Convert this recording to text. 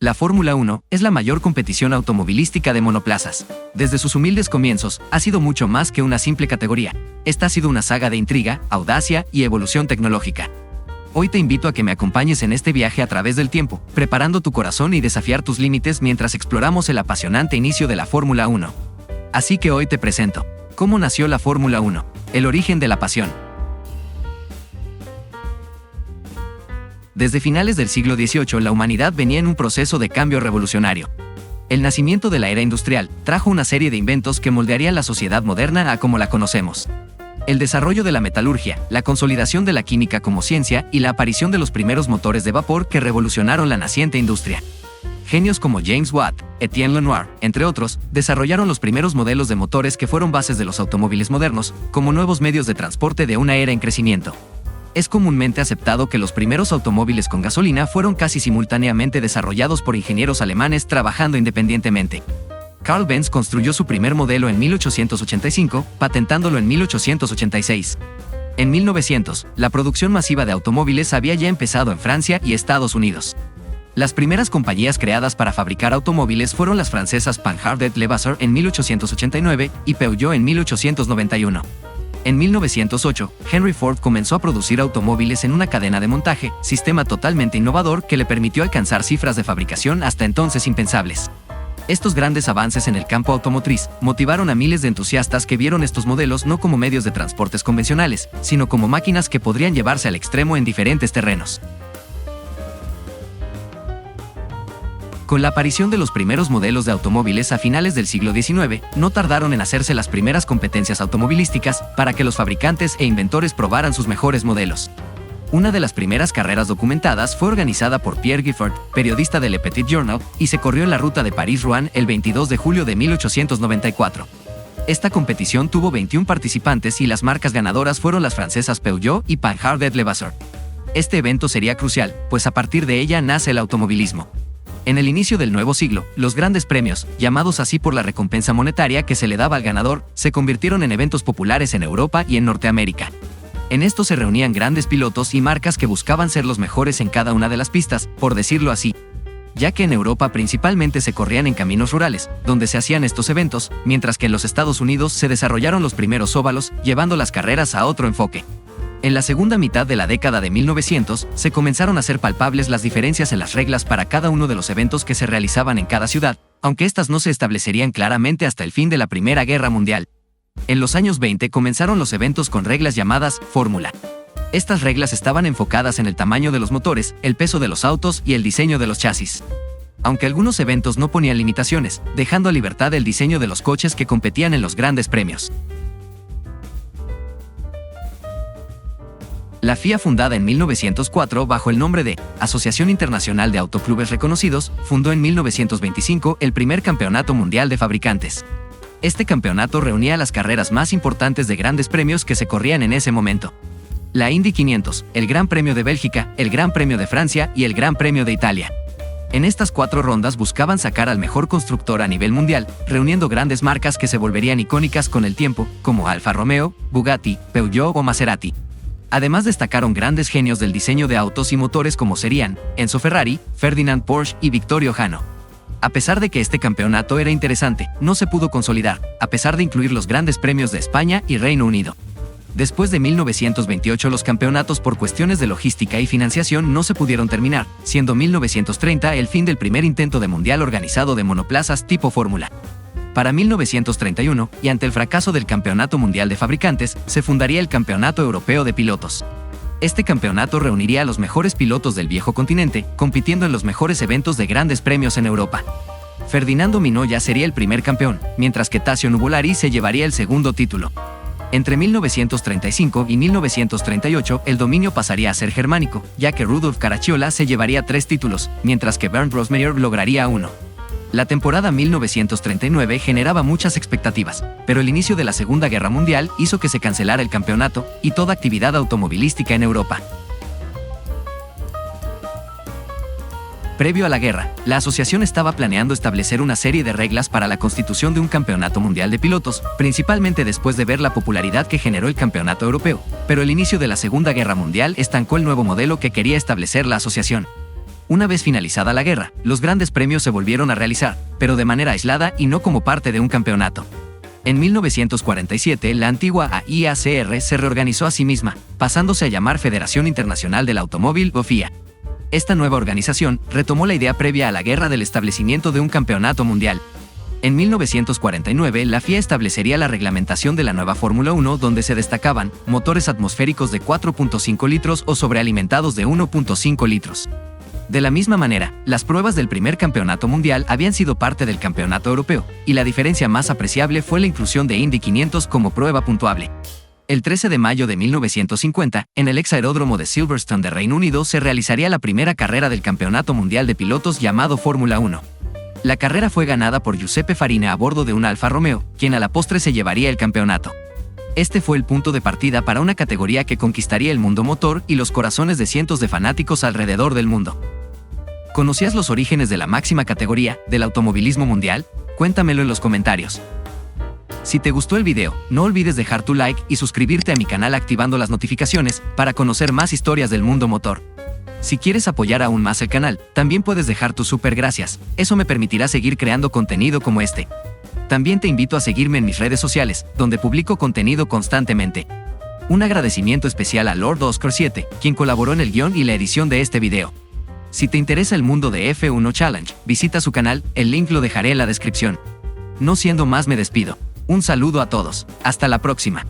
La Fórmula 1 es la mayor competición automovilística de monoplazas. Desde sus humildes comienzos, ha sido mucho más que una simple categoría. Esta ha sido una saga de intriga, audacia y evolución tecnológica. Hoy te invito a que me acompañes en este viaje a través del tiempo, preparando tu corazón y desafiar tus límites mientras exploramos el apasionante inicio de la Fórmula 1. Así que hoy te presento cómo nació la Fórmula 1, el origen de la pasión. Desde finales del siglo XVIII, la humanidad venía en un proceso de cambio revolucionario. El nacimiento de la era industrial trajo una serie de inventos que moldearían la sociedad moderna a como la conocemos. El desarrollo de la metalurgia, la consolidación de la química como ciencia y la aparición de los primeros motores de vapor que revolucionaron la naciente industria. Genios como James Watt, Etienne Lenoir, entre otros, desarrollaron los primeros modelos de motores que fueron bases de los automóviles modernos, como nuevos medios de transporte de una era en crecimiento. Es comúnmente aceptado que los primeros automóviles con gasolina fueron casi simultáneamente desarrollados por ingenieros alemanes trabajando independientemente. Carl Benz construyó su primer modelo en 1885, patentándolo en 1886. En 1900, la producción masiva de automóviles había ya empezado en Francia y Estados Unidos. Las primeras compañías creadas para fabricar automóviles fueron las francesas Panhard-Levasseur en 1889 y Peugeot en 1891. En 1908, Henry Ford comenzó a producir automóviles en una cadena de montaje, sistema totalmente innovador que le permitió alcanzar cifras de fabricación hasta entonces impensables. Estos grandes avances en el campo automotriz motivaron a miles de entusiastas que vieron estos modelos no como medios de transportes convencionales, sino como máquinas que podrían llevarse al extremo en diferentes terrenos. Con la aparición de los primeros modelos de automóviles a finales del siglo XIX, no tardaron en hacerse las primeras competencias automovilísticas para que los fabricantes e inventores probaran sus mejores modelos. Una de las primeras carreras documentadas fue organizada por Pierre Giffard, periodista de Le Petit Journal, y se corrió en la ruta de París-Rouen el 22 de julio de 1894. Esta competición tuvo 21 participantes y las marcas ganadoras fueron las francesas Peugeot y Panhard-Levasseur. Este evento sería crucial, pues a partir de ella nace el automovilismo. En el inicio del nuevo siglo, los grandes premios, llamados así por la recompensa monetaria que se le daba al ganador, se convirtieron en eventos populares en Europa y en Norteamérica. En estos se reunían grandes pilotos y marcas que buscaban ser los mejores en cada una de las pistas, por decirlo así. Ya que en Europa principalmente se corrían en caminos rurales, donde se hacían estos eventos, mientras que en los Estados Unidos se desarrollaron los primeros óvalos, llevando las carreras a otro enfoque. En la segunda mitad de la década de 1900, se comenzaron a hacer palpables las diferencias en las reglas para cada uno de los eventos que se realizaban en cada ciudad, aunque estas no se establecerían claramente hasta el fin de la Primera Guerra Mundial. En los años 20 comenzaron los eventos con reglas llamadas Fórmula. Estas reglas estaban enfocadas en el tamaño de los motores, el peso de los autos y el diseño de los chasis. Aunque algunos eventos no ponían limitaciones, dejando a libertad el diseño de los coches que competían en los grandes premios. La FIA, fundada en 1904 bajo el nombre de Asociación Internacional de Autoclubes Reconocidos, fundó en 1925 el primer campeonato mundial de fabricantes. Este campeonato reunía las carreras más importantes de grandes premios que se corrían en ese momento. La Indy 500, el Gran Premio de Bélgica, el Gran Premio de Francia y el Gran Premio de Italia. En estas 4 rondas buscaban sacar al mejor constructor a nivel mundial, reuniendo grandes marcas que se volverían icónicas con el tiempo, como Alfa Romeo, Bugatti, Peugeot o Maserati. Además destacaron grandes genios del diseño de autos y motores como serían Enzo Ferrari, Ferdinand Porsche y Vittorio Jano. A pesar de que este campeonato era interesante, no se pudo consolidar, a pesar de incluir los grandes premios de España y Reino Unido. Después de 1928 los campeonatos por cuestiones de logística y financiación no se pudieron terminar, siendo 1930 el fin del primer intento de mundial organizado de monoplazas tipo Fórmula. Para 1931, y ante el fracaso del Campeonato Mundial de Fabricantes, se fundaría el Campeonato Europeo de Pilotos. Este campeonato reuniría a los mejores pilotos del viejo continente, compitiendo en los mejores eventos de grandes premios en Europa. Ferdinando Minoya sería el primer campeón, mientras que Tazio Nuvolari se llevaría el segundo título. Entre 1935 y 1938, el dominio pasaría a ser germánico, ya que Rudolf Caracciola se llevaría 3 títulos, mientras que Bernd Rosemeyer lograría 1. La temporada 1939 generaba muchas expectativas, pero el inicio de la Segunda Guerra Mundial hizo que se cancelara el campeonato y toda actividad automovilística en Europa. Previo a la guerra, la asociación estaba planeando establecer una serie de reglas para la constitución de un campeonato mundial de pilotos, principalmente después de ver la popularidad que generó el campeonato europeo, pero el inicio de la Segunda Guerra Mundial estancó el nuevo modelo que quería establecer la asociación. Una vez finalizada la guerra, los grandes premios se volvieron a realizar, pero de manera aislada y no como parte de un campeonato. En 1947, la antigua AIACR se reorganizó a sí misma, pasándose a llamar Federación Internacional del Automóvil o FIA. Esta nueva organización retomó la idea previa a la guerra del establecimiento de un campeonato mundial. En 1949, la FIA establecería la reglamentación de la nueva Fórmula 1, donde se destacaban motores atmosféricos de 4.5 litros o sobrealimentados de 1.5 litros. De la misma manera, las pruebas del primer campeonato mundial habían sido parte del campeonato europeo, y la diferencia más apreciable fue la inclusión de Indy 500 como prueba puntuable. El 13 de mayo de 1950, en el ex aeródromo de Silverstone de Reino Unido se realizaría la primera carrera del Campeonato Mundial de Pilotos llamado Fórmula 1. La carrera fue ganada por Giuseppe Farina a bordo de un Alfa Romeo, quien a la postre se llevaría el campeonato. Este fue el punto de partida para una categoría que conquistaría el mundo motor y los corazones de cientos de fanáticos alrededor del mundo. ¿Conocías los orígenes de la máxima categoría del automovilismo mundial? Cuéntamelo en los comentarios. Si te gustó el video, no olvides dejar tu like y suscribirte a mi canal activando las notificaciones para conocer más historias del mundo motor. Si quieres apoyar aún más el canal, también puedes dejar tu super gracias, eso me permitirá seguir creando contenido como este. También te invito a seguirme en mis redes sociales, donde publico contenido constantemente. Un agradecimiento especial a Lord Oscar 7, quien colaboró en el guión y la edición de este video. Si te interesa el mundo de F1 Challenge, visita su canal, el link lo dejaré en la descripción. No siendo más me despido. Un saludo a todos. Hasta la próxima.